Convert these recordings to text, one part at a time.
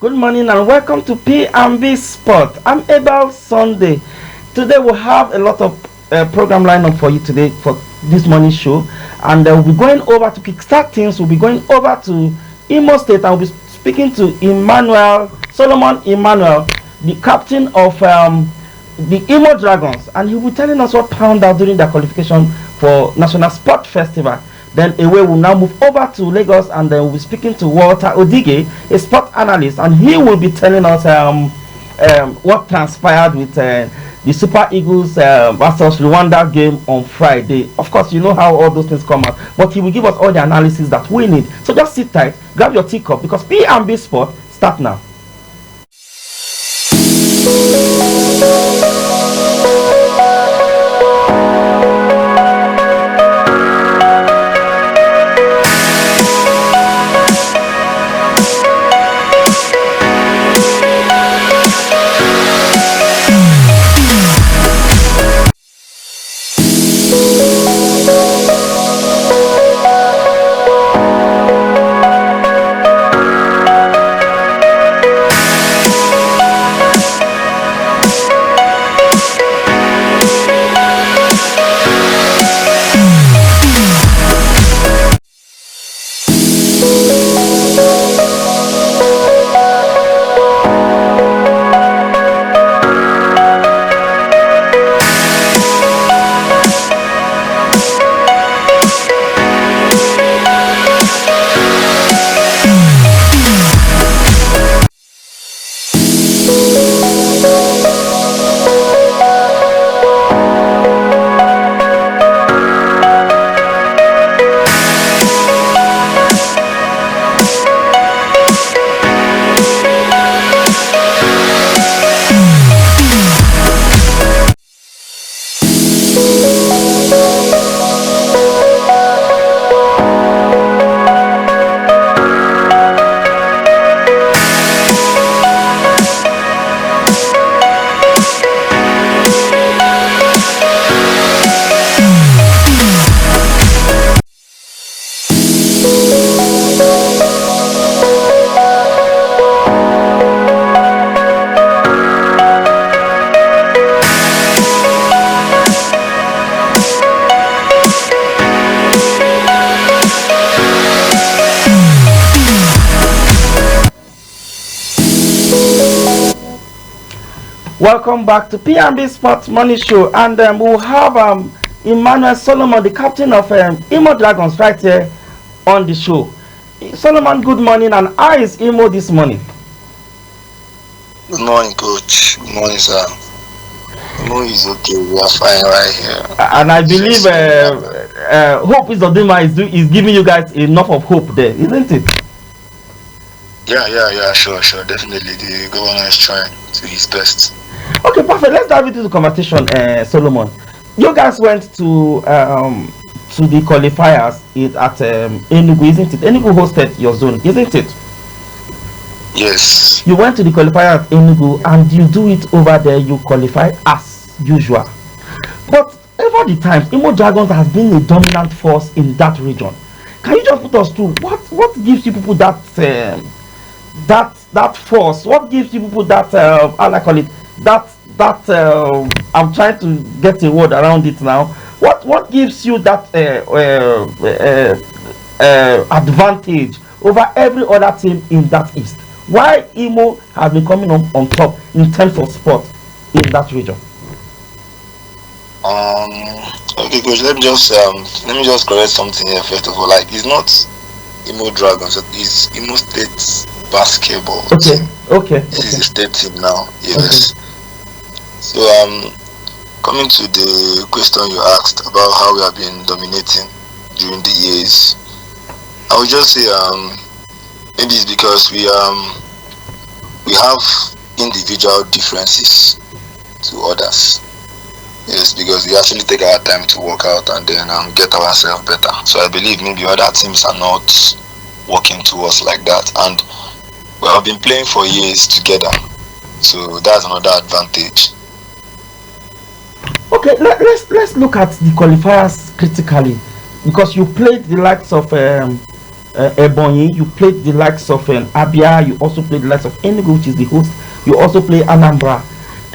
Good morning and welcome to P&B Sport. I'm Abel Sunday. Today we'll have a lot of program lineup for you today for this morning show, and we'll be going over to kickstart things. We'll be going over to Imo State and we'll be speaking to Solomon Emmanuel, the captain of the Imo Dragons, and he'll be telling us what found out during the qualification for National Sport Festival. Then away we'll now move over to Lagos, and then we'll be speaking to Walter Odige, a sport analyst, and he will be telling us what transpired with the Super Eagles versus Rwanda game on Friday. Of course, you know how all those things come out, but he will give us all the analysis that we need. So just sit tight, grab your teacup, because P&B Sport start now. Welcome back to P&B Sports Money Show, and we'll have Emmanuel Solomon, the captain of Imo Dragons, right here on the show. Solomon, good morning, and how is Imo this morning? Good morning, coach. Good morning, sir. Imo is okay. We are fine right here. And I believe Hope Izodima is giving you guys enough of hope there, isn't it? Yeah, sure. Definitely, the governor is trying to his best. Okay, perfect. Let's dive into the conversation, Solomon. You guys went to the qualifiers at Enugu, isn't it? Enugu hosted your zone, isn't it? Yes. You went to the qualifier at Enugu, and you do it over there. You qualify as usual. But over the time, Imo Dragons has been a dominant force in that region. Can you just put us through what gives you people that force? What gives you people that how I call it that I'm trying to get a word around it now. What gives you that advantage over every other team in that east? Why Imo has been coming on top in terms of sport in that region? Okay, coach. Let me just correct something here first of all. Like, it's not Imo Dragons. It's Imo State basketball. Okay. This is the state team now. Yes. Okay. So coming to the question you asked about how we have been dominating during the years, I would just say maybe it's because we have individual differences to others. Yes, because we actually take our time to work out and then get ourselves better. So I believe maybe other teams are not working towards like that, and we have been playing for years together. So that's another advantage. Okay, let's look at the qualifiers critically, because you played the likes of Ebonyi, you played the likes of Abia, you also played the likes of Enugu, which is the host, you also play Anambra.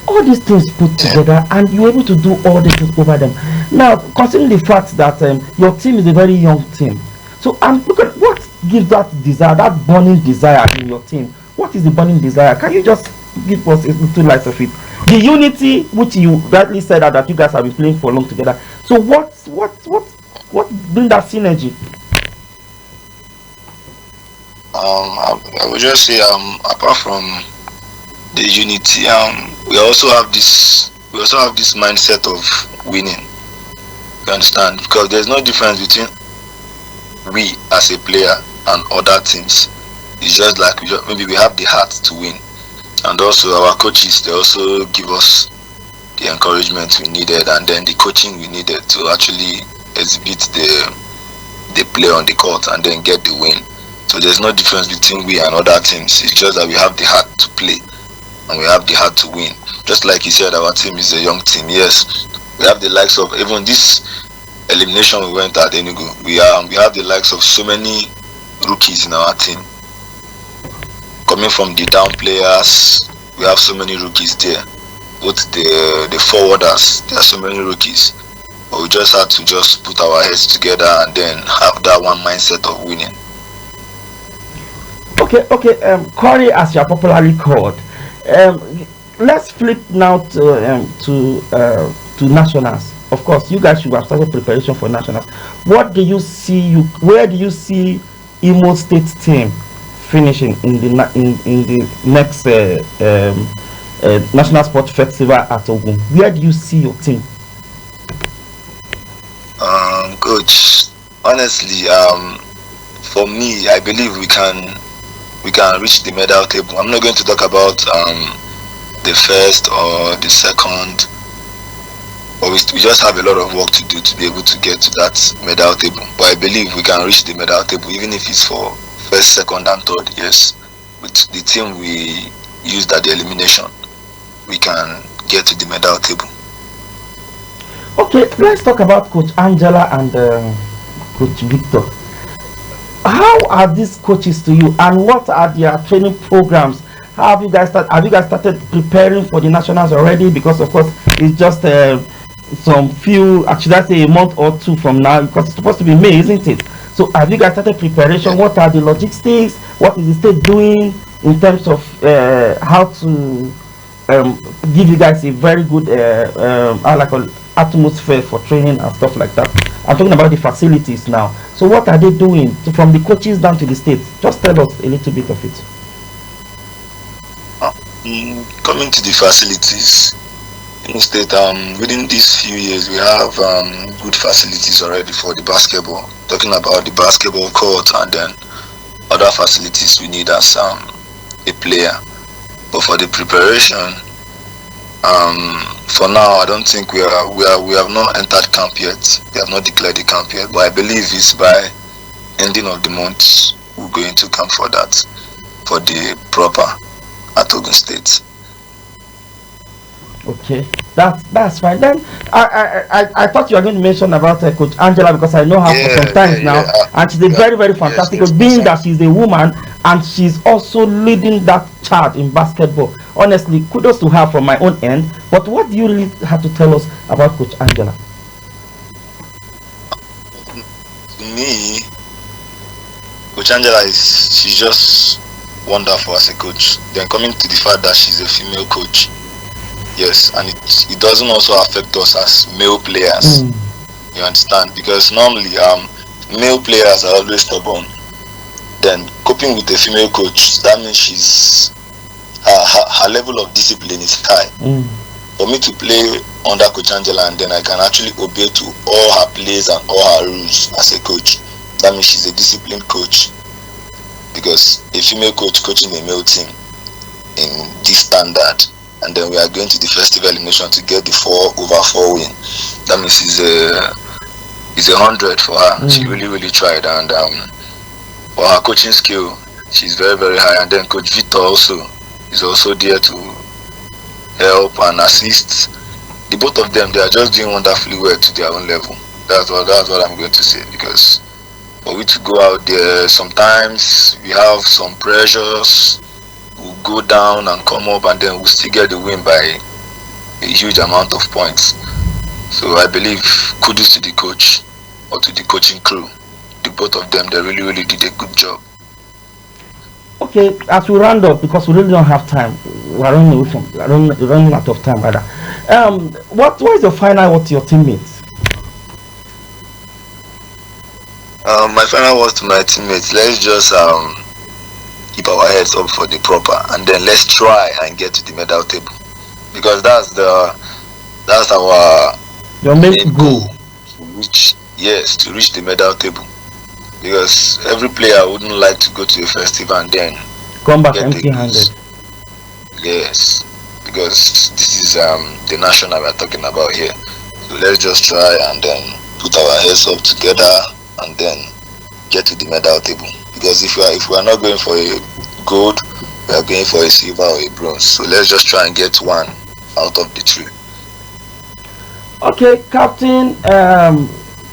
All these things put together, and you're able to do all these things over them. Now, considering the fact that your team is a very young team, so look at what gives that desire, that burning desire in your team. What is the burning desire? Can you just give us a little light of it? The unity, which you rightly said that you guys have been playing for long together. So what bring that synergy? I would just say apart from the unity, we also have this mindset of winning. You understand? Because there's no difference between we as a player and other teams. It's just like maybe we have the heart to win, and also our coaches, they also give us the encouragement we needed, and then the coaching we needed to actually exhibit the play on the court and then get the win. So there's no difference between we and other teams. It's just that we have the heart to play and we have the heart to win. Just like you said, our team is a young team. Yes, we have the likes of, even this elimination we went at Enugu, we have the likes of so many rookies in our team. Coming from the down players, we have so many rookies there. Both the forwarders, there are so many rookies. But we just had to just put our heads together and then have that one mindset of winning. Okay, Corey, as you are popularly called. Let's flip now to nationals. Of course, you guys should have started preparation for nationals. Where do you see Imo State team finishing in the next National Sport Festival at Ogun? Where do you see your team? Coach, honestly, for me, I believe we can reach the medal table. I'm not going to talk about the first or the second, but we just have a lot of work to do to be able to get to that medal table. But I believe we can reach the medal table, even if it's for first, second, and third. Yes, with the team we used at the elimination, we can get to the medal table. Okay, let's talk about Coach Angela and Coach Victor. How are these coaches to you, and what are their training programs? How have you guys started preparing for the nationals already? Because of course it's just some few, actually I say a month or two from now, because it's supposed to be May, isn't it? So have you guys started preparation? What are the logistics? What is the state doing in terms of how to give you guys a very good atmosphere for training and stuff like that? I'm talking about the facilities now. So what are they doing from the coaches down to the states? Just tell us a little bit of it. Coming to the facilities in the state, within these few years we have good facilities already for the basketball. Talking about the basketball court and then other facilities we need as a player. But for the preparation, for now I don't think we have not entered camp yet. We have not declared the camp yet, but I believe it's by ending of the month we'll go into camp for that, for the proper at Ogun State. Okay, that's fine. Then I thought you were going to mention about Coach Angela, because I know her for some time now, and she's a very, very fantastic coach, being that she's a woman and she's also leading that charge in basketball. Honestly, kudos to her from my own end. But what do you really have to tell us about Coach Angela? To me, Coach Angela she's just wonderful as a coach. Then coming to the fact that she's a female coach, yes, and it doesn't also affect us as male players. You understand? Because normally male players are always stubborn. Then coping with a female coach, that means her level of discipline is high. For me to play under Coach Angela, and then I can actually obey to all her plays and all her rules as a coach, that means she's a disciplined coach. Because a female coach coaching a male team in this standard, and then we are going to the festival elimination to get the 4/4 win, that means it's 100 for her. She really tried, and for her coaching skill, she's very, very high. And then Coach Victor also is also there to help and assist. The both of them, they are just doing wonderfully well to their own level. That's what I'm going to say, because for we to go out there. Sometimes we have some pressures. We'll go down and come up, and then we'll still get the win by a huge amount of points. So I believe kudos to the coach or to the coaching crew. The both of them, they really did a good job. Okay, as we round up, because we really don't have time, we're running out of time, rather. What is your final word to your teammates? My final words to my teammates: let's just keep our heads up for the proper, and then let's try and get to the medal table, because that's our main goal. To reach the medal table. Because every player wouldn't like to go to a festival and then come back empty-handed. Yes, because this is the national we're talking about here. So let's just try and then put our heads up together and then get to the medal table. Because if we are not going for a gold, we are going for a silver or a bronze. So let's just try and get one out of the three. Okay, Captain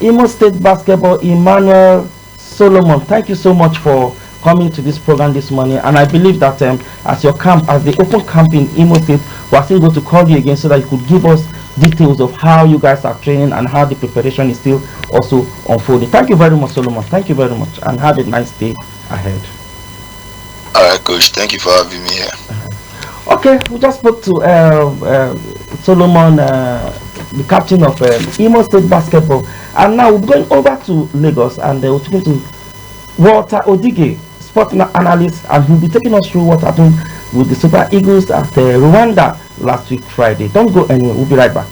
Imo State Basketball Emmanuel Solomon, thank you so much for coming to this program this morning, and I believe that as the open camp in Imo State, we are still going to call you again so that you could give us details of how you guys are training and how the preparation is still also unfolding. Thank you very much, Solomon. Thank you very much, and have a nice day ahead. All right, Coach. Thank you for having me here. Okay, we just spoke to Solomon, the captain of Imo State Basketball, and now we're going over to Lagos, and we're talking to Walter Odige, sport analyst, and he'll be taking us through what happened with the Super Eagles at Rwanda last week Friday. Don't go anywhere, we'll be right back.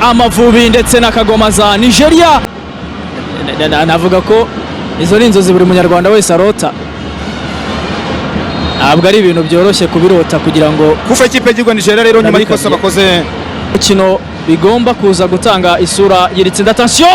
Amavubi ndetse na Kagoma za Nigeria. Navuga ko izo ni inzozi buri munyarwanda wese arota. Ntabwo ari ibintu byoroshye kubirota kugira ngo kufa ikipe y'Igihugu Nigeria rero nyuma y'ikosa bakoze umukino bigomba kuza gutanga isura yiritsinda. Attention!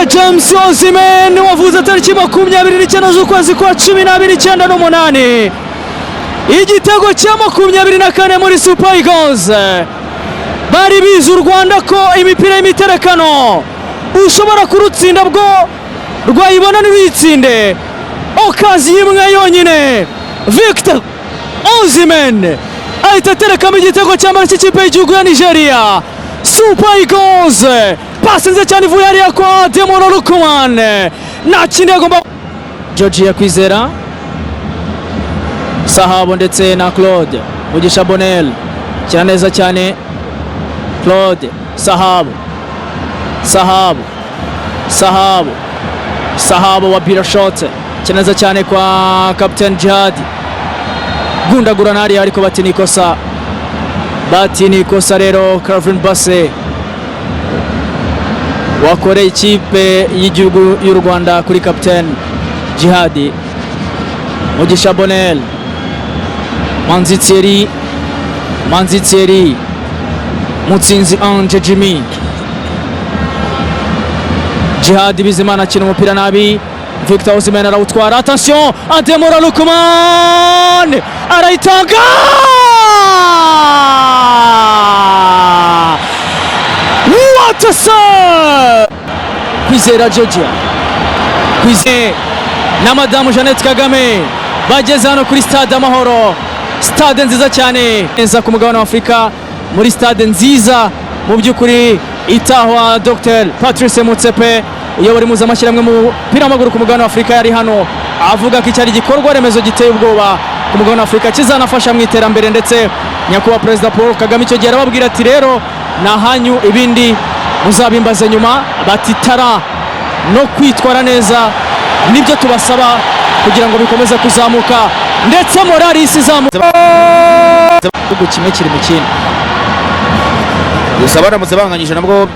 James Osimhen wavuze tariki 29 z'ukwezi kwa 12/8 igitego cya 24 muri Super Eagles. Bari bize u Rwanda ko imipira y'imiterekano ushobora kurutsinda bwo rwayibona n'ibitsinde. Okazi imwe yonyine Victor Osimhen ahita aterekamo igitego cya mbere cy'ikipe y'Igihugu ya Nigeria. Super Eagles pasenze cyane ivuye hariya kwa Demoro Lukman, nta kindi agomba. Georgia Kwizera, Sahabo ndetse na Claude Mugisha Bonel kira neza cyane. Claude Sahabo wa Bira shot kira neza cyane kwa Captain Jihad. Gundagurana hariya ariko bati ni ikosa rero. Calvin Basse wakoreye ikipe y'igihugu y'u Rwanda kuri Captain Jihad. Mugisha Bonel, Manzi Thierry, Mutsinzi Ange Jimmy, Jihad Bizimana akina umupira nabi. Victor Osimhen arawutwara. Attention, Ademora Lukman arayitanga. What a save! Kwizera Georgia, Kwizera na Madamu Jeannette Kagame bageze hano kuri Stade Amahoro, stade nziza cyane neza ku mugabane wa Afurika. muri stade nziza mu by'ukuri itahwa Dr Patrice Mutsepe uyobora impuzamashyirahamwe mu mupira w'amaguru ku mugabane wa Afurika yari hano avuga ko icyari gikorwa remezo giteye ubwoba ku mugabane wa Afurika kizanafasha mu iterambere, ndetse nyakubahwa Perezida Paul Kagame icyo gihe arababwira ati rero nahanyu ibindi muzabimbaze nyuma, batitara no kwitwara neza nibyo tubasaba kugira ngo bikomeze kuzamuka ndetse morali isi izamuka kimwe kiri mu kindi. gusa baramutse banganyije nabwo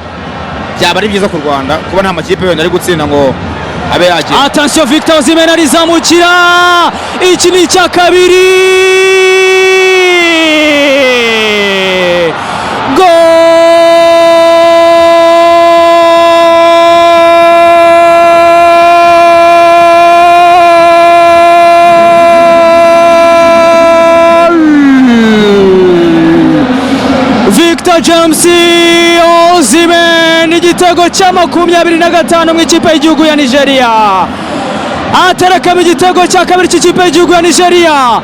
byaba ari byiza ku Rwanda kuba nta makipe yenda ari gutsinda ngo abe yagiye. Attention, Victor Osimhen arizamukira, iki ni icya kabiri. Victor James Osimhen, igitego cya 25 mu ikipe y'igihugu ya Nigeria, aterekamo igitego cya kabiri cy'ikipe y'igihugu ya Nigeria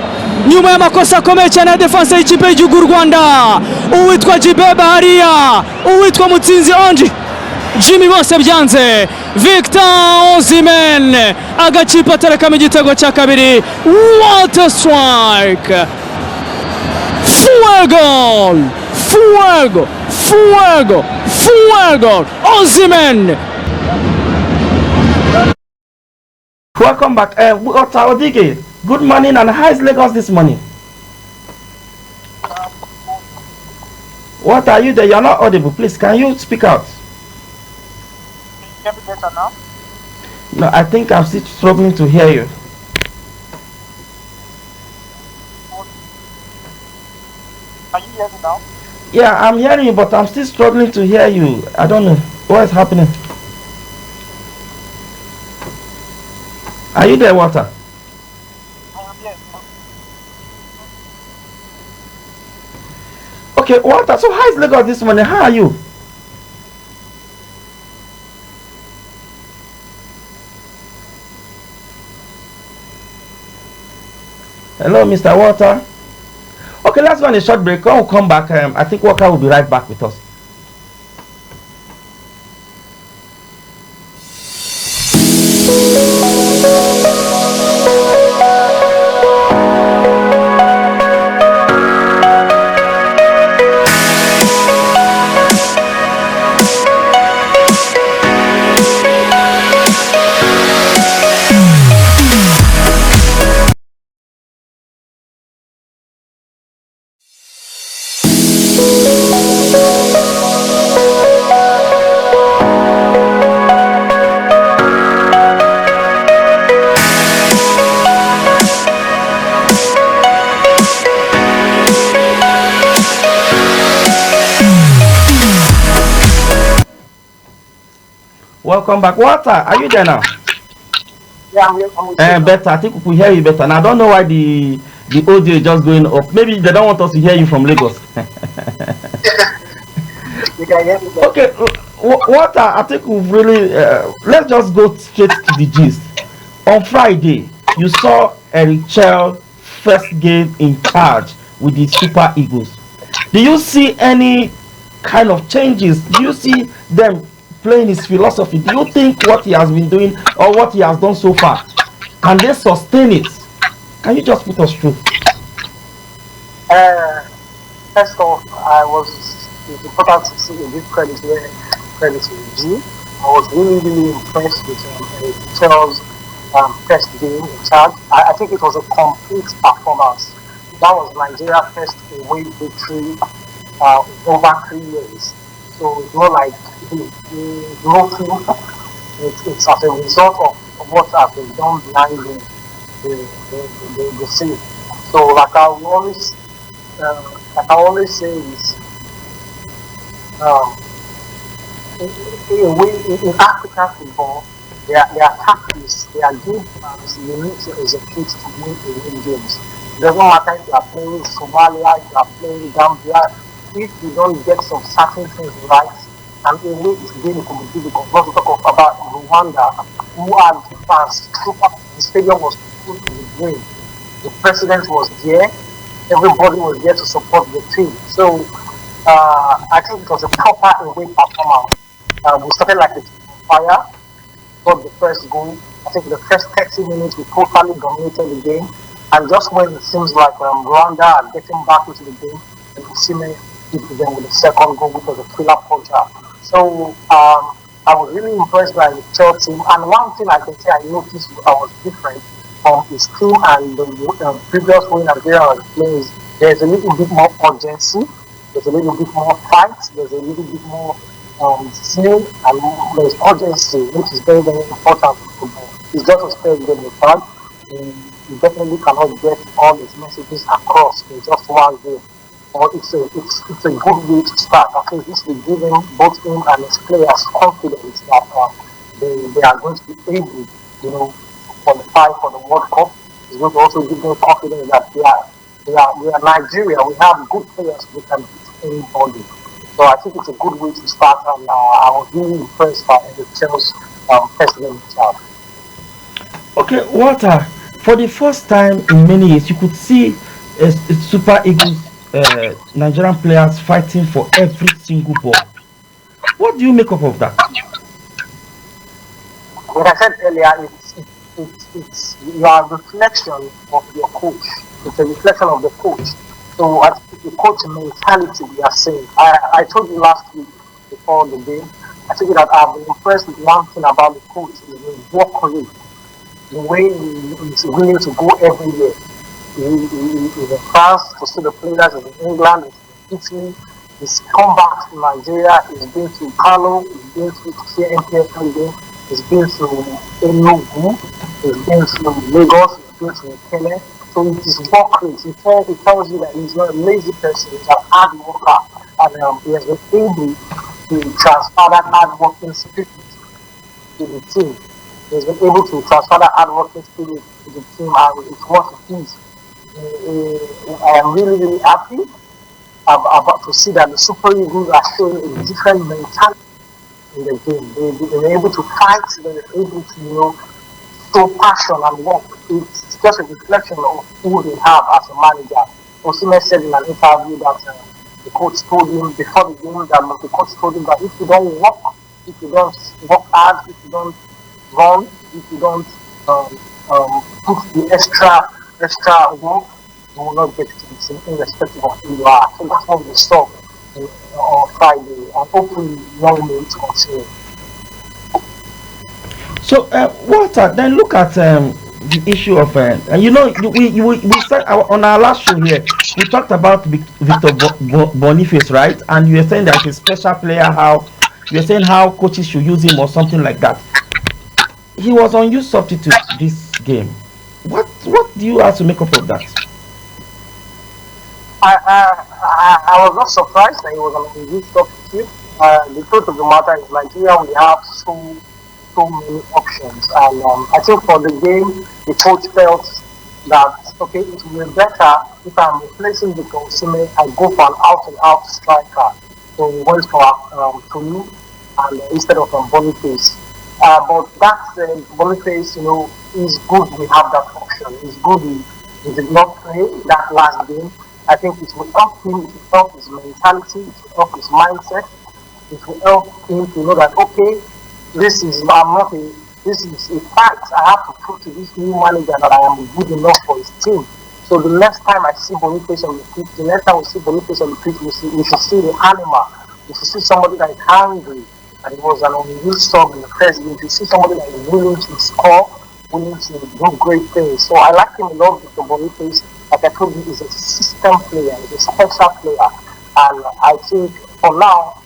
nyuma y'amakosa akomeye cyane ya defense y'ikipe y'igihugu Rwanda, uwitwa Jibeba hariya, uwitwa Mutsinzi Onji, Jimmy bose byanze. Victor Osimhen agakipe aterekamo igitego cya kabiri. What a strike! Fuego! Fuego! Fuego! Fuego! Osimhen! Welcome back. Odige, good morning, and how is Lagos this morning? What are you there? You're not audible. Please, can you speak out? Can you better now? No, I think I'm still struggling to hear you. Are you hearing me now? Yeah, I'm hearing you, but I'm still struggling to hear you. I don't know what is happening. Are you there, Walter? I am here. Okay, Walter, so how is Lagos this morning? How are you? Hello, Mr. Walter. Okay, let's go on a short break. When we come back, I think Walker will be right back with us. Welcome back. Walter, are you there now? Yeah, I'm here. Better. I think we could hear you better. Now, I don't know why the audio is just going up. Maybe they don't want us to hear you from Lagos. You can hear me better. Okay, Walter, I think we've really... let's just go straight to the gist. On Friday, you saw Eric Chell first game in charge with the Super Eagles. Do you see any kind of changes? Do you see them playing his philosophy? Do you think what he has been doing or what he has done so far, can they sustain it? Can you just put us through? First off, it's important to see a big credit to G. I was really impressed with Charles' first game in charge. I think it was a complete performance. That was Nigeria's first away victory over 3 years. So it's not like it's as a result of what has been done behind the scene. So like I always say is in African football, their tactics, their game plans, you need to execute to win games. It doesn't matter if you are playing Somalia, if you are playing Gambia, if you don't get some certain things right, and away is game could be difficult. Not to talk about Rwanda, who had fans. The stadium was full to the brim. The president was there. Everybody was there to support the team. So I think it was a proper away performance. We started like a fire, got the first goal. I think the first 30 minutes we totally dominated the game. And just when it seems like Rwanda are getting back into the game, and Osimhen hit them with the second goal, which was a killer puncher. So I was really impressed by the Chelsea team. And one thing I can say I noticed I was different from his team and the previous win Nigeria was playing is there's a little bit more urgency, there's a little bit more fight, there's a little bit more zeal, and there's urgency, which is very, very important in football. It's just a spare game in fact. You definitely cannot get all these messages across in just one game. Or it's a good way to start. I think this will give both him and his players confidence that they are going to be able, to qualify for the World Cup. It's going to also give them confidence that we are Nigeria. We have good players who can beat anybody. So I think it's a good way to start, and I was really impressed by the Chelsea president himself. Okay, Walter, for the first time in many years, you could see Super Eagles Nigerian players fighting for every single ball. What do you make up of that? Like I said earlier, it's your reflection of your coach. It's a reflection of the coach. So I think the coach mentality we are saying. I told you last week before the game, I think that I've been impressed with one thing about the coach is his work rate. The way he is willing to go everywhere. He's in France to see the players, he's in England, he's in Italy, he's come back to Nigeria, he's been to Kano, he's been to KMPFL game, he's been to Enugu, he's been to Lagos, he's been to Kenya. So it is work rate. It tells you that he's not a lazy person, he's an hard worker, and he has been able to transfer that hard working spirit to the team. He's been able to transfer that hard working spirit to the team, and it's what it is. I am really, really happy about to see that the Super Eagles are showing a different mentality in the game. They're able to fight, they're able to, show passion and work. It's just a reflection of who they have as a manager. Osimhen said in an interview that the coach told him before the game that the coach told him that if you don't work, if you don't work hard, if you don't run, if you don't put the extra work, you will not get to the team irrespective of who you are. So that's what we saw on Friday, and hopefully long way to continue. So, Walter, then look at the issue of, we said on our last show here, we talked about Victor Boniface, right? And you were saying that he's a special player, you were saying how coaches should use him or something like that. He was on youth substitute this game. What do you have to make up of that? I was not surprised that he was on a youth substitute. The truth of the matter is Nigeria, we have so many options, and I think for the game the coach felt that okay, it will be better if I'm replacing Victor Osimhen, I go for an out-and-out striker. So he went for Tolu and instead of Boniface. But that Boniface, is good. We have that option. He's good. He did not play that last game. I think it will help him. It will help his mentality. It will help his mindset. It will help him to know that okay, this is a fact. I have to prove to this new manager that I am good enough for his team. So the next time I see Boniface on the pitch, the next time we see Boniface on the pitch, we should see the animal. We should see somebody that is hungry, and he was an unreal sub in the first game. We see somebody that is willing to score, willing to do great things. So I like him a lot, Victor Boniface. Like I told you, he's a system player, he's a special player, and I think for now,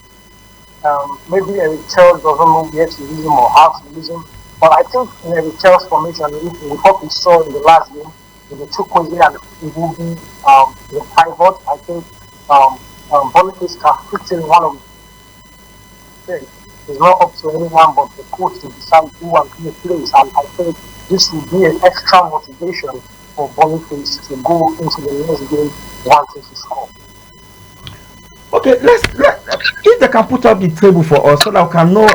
maybe Eric Charles doesn't know where to use him or how to use him. But I think in Eric Charles' formation, with what we saw in the last game, with the Chukwueze and Iwobi, the pivot, I think Boniface can fit in one of them. It's not up to anyone but the coach to decide who and who plays. And I think this will be an extra motivation for Boniface to go into the next game wanting to score. Okay, if they can put up the table for us so that we can know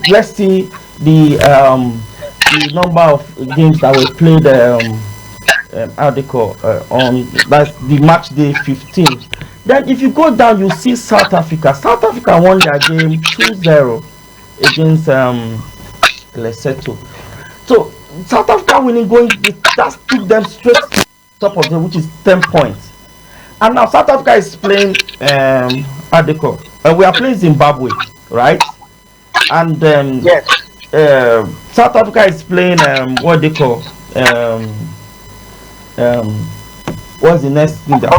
let's see the number of games that were played how they call on that's the match day 15. Then if you go down, you see South Africa. South Africa won their game 2-0 against Lesotho. So South Africa winning going, that took them straight to top of the, which is 10 points. And now South Africa is playing Adeko. We are playing Zimbabwe, right? And Yes. South Africa is playing what they call what's the next thing that,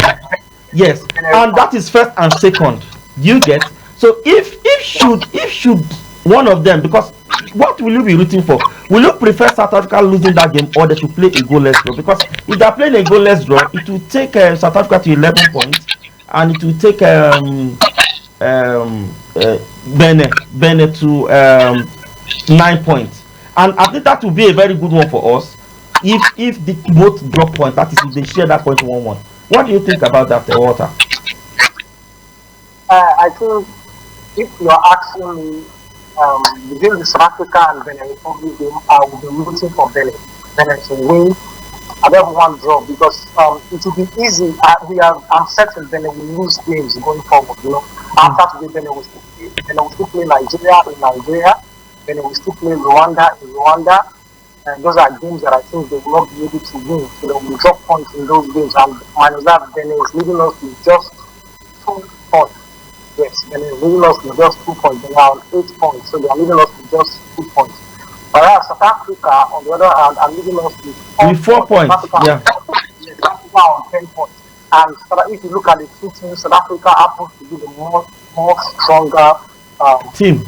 yes, and that is first and second. You get, so if should one of them, because what will you be rooting for? Will you prefer South Africa losing that game, or they should play a goalless draw? Because if they're playing a goalless draw, it will take South Africa to 11 points, and it will take Benin to 9 points. And I think that will be a very good one for us if the both drop points, that is, if they share that point 1-1. What do you think about that, Walter? I think if you're asking me between the South Africa and Benin Republic game, I will be rooting for Benin to win. I don't want draw because it will be easy. I'm certain Benin will lose games going forward. You know, after today, Benin will still play Nigeria in Nigeria. Benin will still play Rwanda in Rwanda. And those are games that I think they will not be able to win. So they will drop points in those games. And that Benin is leading us with just 2 points. Yes, Benin is leading us with just 2 points. They are on 8 points. So they are leading us with just 2 points. Whereas South Africa, on the other hand, are leading us with 4 points. Yeah. South Africa on 10 points. And if you look at the two teams, South Africa happens to be the more stronger team.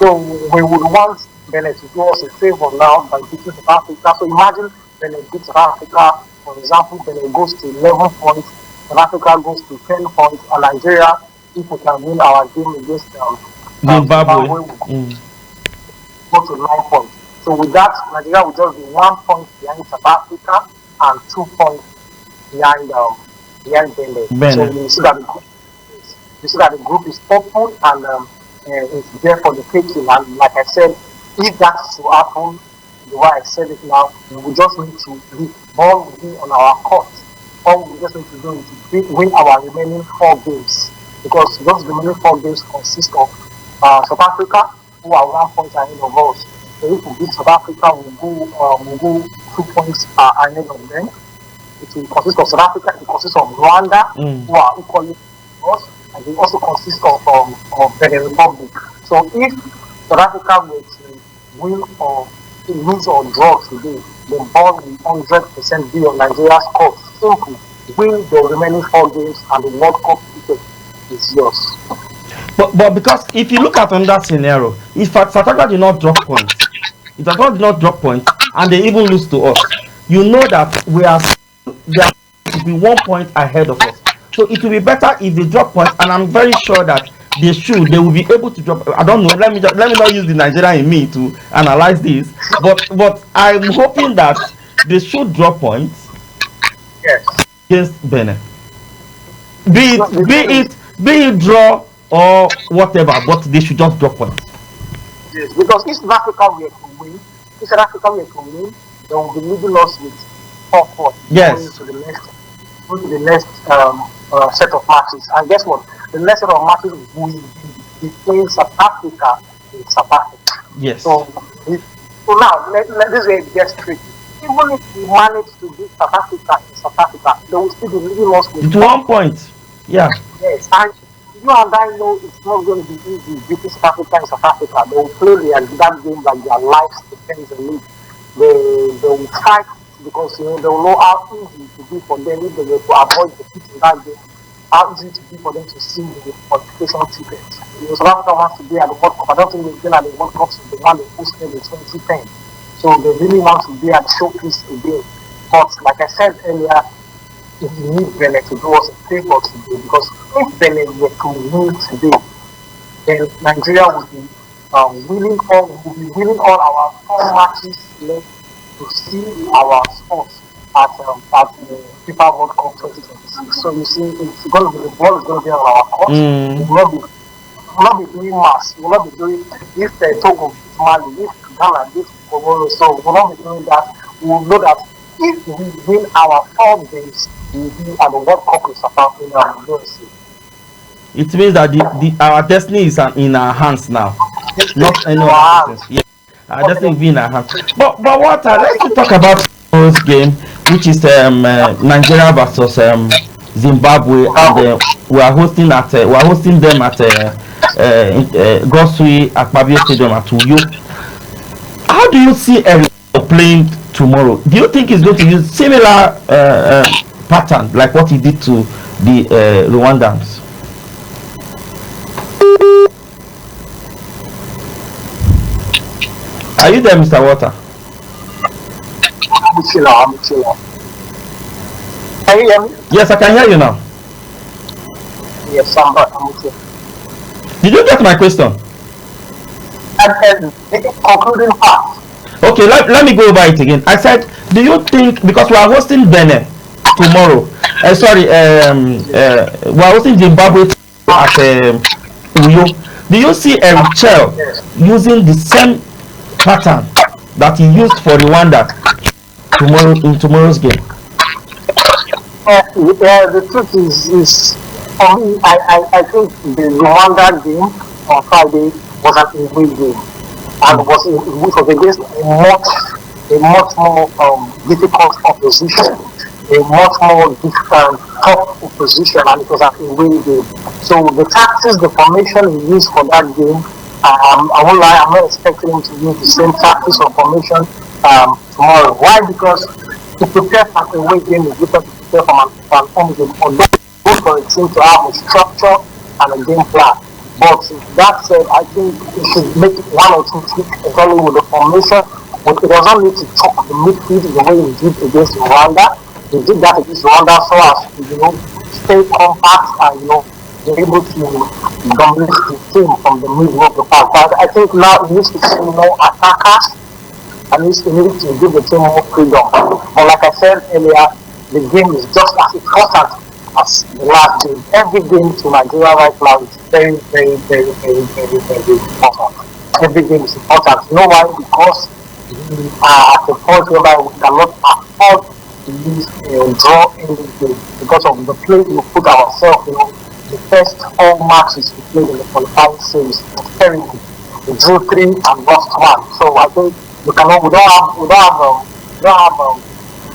So we would want Benin to do us a favor now by beating South Africa. So imagine Benin beats South Africa, for example, Benin goes to 11 points, South Africa goes to 10 points, and Nigeria, if we can win our game against Zimbabwe, go to 9 points. So with that, Nigeria will just be 1 point behind South Africa and 2 points behind Benin. So you see that the group is open and it's there for the taking. And like I said, if that's to happen, the way I said it now, we just need to the ball will be on our court. All we just need to do is to win our remaining 4 games, because those remaining 4 games consist of South Africa, who are 1 point ahead of us. So if we beat South Africa, we'll go 2 points ahead of them. It will consist of South Africa. It consists of Rwanda, who are equally us, and it also consists of Benin Republic. So if South Africa were to win or lose or draw today, the ball will 100% be on Nigeria's court. Simple. Win the remaining 4 games and the World Cup ticket is yours. But because if you look at another scenario, if South Africa did not drop points, and they even lose to us, you know that they are to be 1 point ahead of us. So it will be better if they drop points, and I'm very sure that they will be able to drop. I don't know. Let me not use the Nigerian in me to analyze this, but I'm hoping that they should drop points. Yes. Against Benin. Be it draw or whatever, but they should just drop points. Yes, because if South Africa were to win, they will be leading us with 4 points. Yes. Going to the next set of matches. And guess what? The next set of matches will be playing South Africa in South Africa. Yes. So now, this way it gets tricky. Even if we manage to beat South Africa in South Africa, they will still be leading us with 1 point. Yeah. Yes. And you and I know it's not going to be easy beating South Africa in South Africa. They will play that game like their lives depends on it. They will fight, because they will know how easy it will be for them if they were to avoid defeating that game. How easy it will be for them to see the qualification ticket. South Africa wants to be at the World Cup. I don't think they've been at the World Cup since the one they hosted in 2010. So they really want to be at the showcase again. But like I said earlier, we need Benin to do us a favor today, because if Benin were to win today, then Nigeria will be winning all our 4 matches left to see our sports at the FIFA World Cup 2026. So you see, it's going to be, the ball is going to be on our court. We will not be doing mass. We will not be doing, if Togo beats Mali, if Ghana beats Comoro, so we will not be doing that. We will know that if we win our 4 games, will be at the World Cup in South Africa and USA. It means that our destiny is in our hands now, not any other person's. Yeah, our destiny will be in our hands. But what? Let's talk about tomorrow's game, which is Nigeria versus Zimbabwe, and we are hosting them at Gosui Akpabio Stadium at Uyo. How do you see Eric playing tomorrow? Do you think he's going to use similar pattern like what he did to the Rwandans? Are you there, Mr. Water? I'm chilling. Can you hear me? Yes, I can hear you now. Yes, I'm okay. Did you get my question? And concluding part. Okay, let me go over it again. I said, do you think, because we are hosting Benin tomorrow, we are hosting Zimbabwe at Uyo. Do you see Eric Chell using the same pattern that he used for Rwanda in tomorrow's game? The truth is for me, I think the Rwanda game on Friday was an away game, and which was against a much more difficult opposition, a much more tough opposition, and it was an away game. So the tactics, the formation he used for that game, I won't lie, I'm not expecting him to use the same tactics or formation tomorrow. Why? Because to prepare for an away game is different to prepare for an home game. Although good for a team to have a structure and a game plan. But that said, I think we should make one or two tweaks exactly with the formation. But it doesn't need to chop the midfield the way he did against Rwanda. He did that against Rwanda so as to, stay compact and, be able to dominate the team from the middle of the park. But I think now he needs to see more attackers and he needs to give the team more freedom. But like I said earlier, the game is just as important as the last game. Every game to Nigeria right now is very, very, very, very, very, very important. Every game is important. You know why? Because we are at a point where we cannot afford to lose draw any game because of the play we put ourselves, the first 4 matches we played in the qualifying series was terrible. We drew 3 and lost 1. So I think we don't have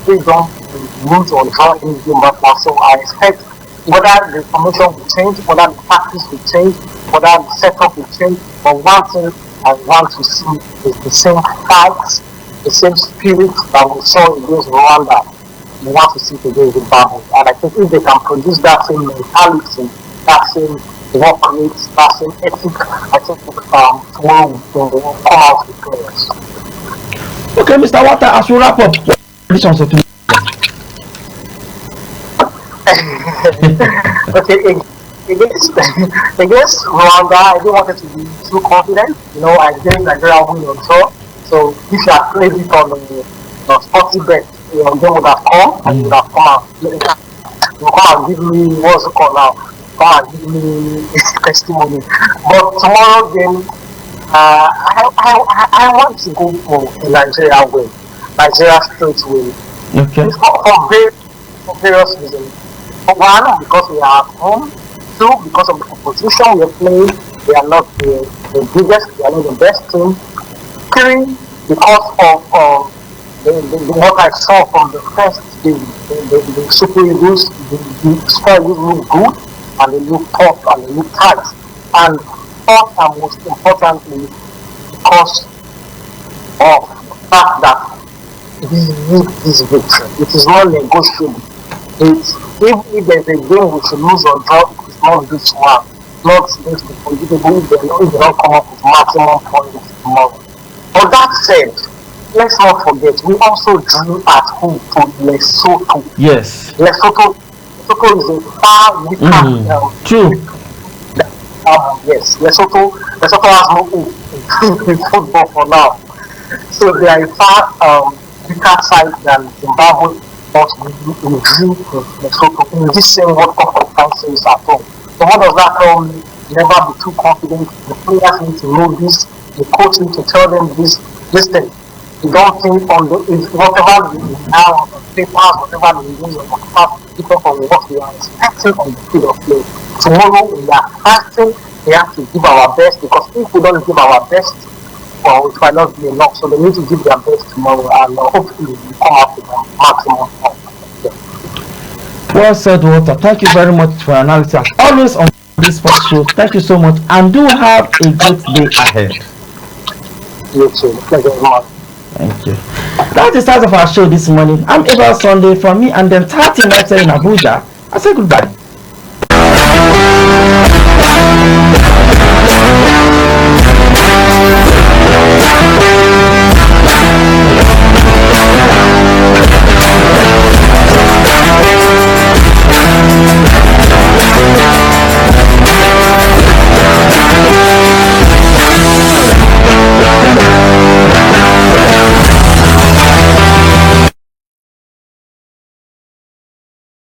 freedom to lose or draw any game right now. So I expect whether the formation will change, whether the tactics will change, whether the setup will change, but one thing I want to see is the same fight, the same spirit that we saw against Rwanda. We want to see it against Zimbabwe. And I think if they can produce that same mentality, that same work rate, that same ethic, I think tomorrow we will come out with players. Okay, Mr. Water, as we wrap up, what predictions of today? Okay, against Rwanda, I didn't want it to be too confident. I think Nigeria will win on draw. So if you had played it on the sporty bet, they would have come and you would have come out. You come and give me, what's it called now? Come and give me testimony. But tomorrow game, I want to go for a Nigeria win. Nigeria straight win. Okay. It's for various reasons. One, because we are at home. 2, because of the opposition we are playing. They are not the biggest, they are not the best team. 3, because of what I saw from the first game. The Super Eagles, the Super Eagles look good, and they look tough, and they look tight. And 4th, and most importantly, because of the fact that we need this victory. It is not negotiable. If there's a game we should lose or draw, it is not this one. Not this unforgivable if they don't come up with maximum points tomorrow. But that said, let's not forget, we also drew at home to Lesotho. Yes. Lesotho is a far weaker. True. Yes, Lesotho has no hope in football for now. So they are a far weaker side than Zimbabwe, but we drew Lesotho in this same World Cup qualifiers at home. So what does that tell me? Never be too confident. The players need to know this. The coach need to tell them this. Listen, you don't think on whatever you now papers, whatever they do, have different from what we are expecting on the field of play. Tomorrow we are fasting, we have to give our best, because if we don't give our best, well, it might not be enough. So they need to give their best tomorrow, and hopefully we come up with a maximum. Well said, Walter. Thank you very much for your analysis. As always on this sports show. Thank you so much, and do have a good day ahead. You too. Thank you very much. Thank you. That's the start of our show this morning. I'm Abel Sunday. From me and the entire team right here in Abuja, I say goodbye.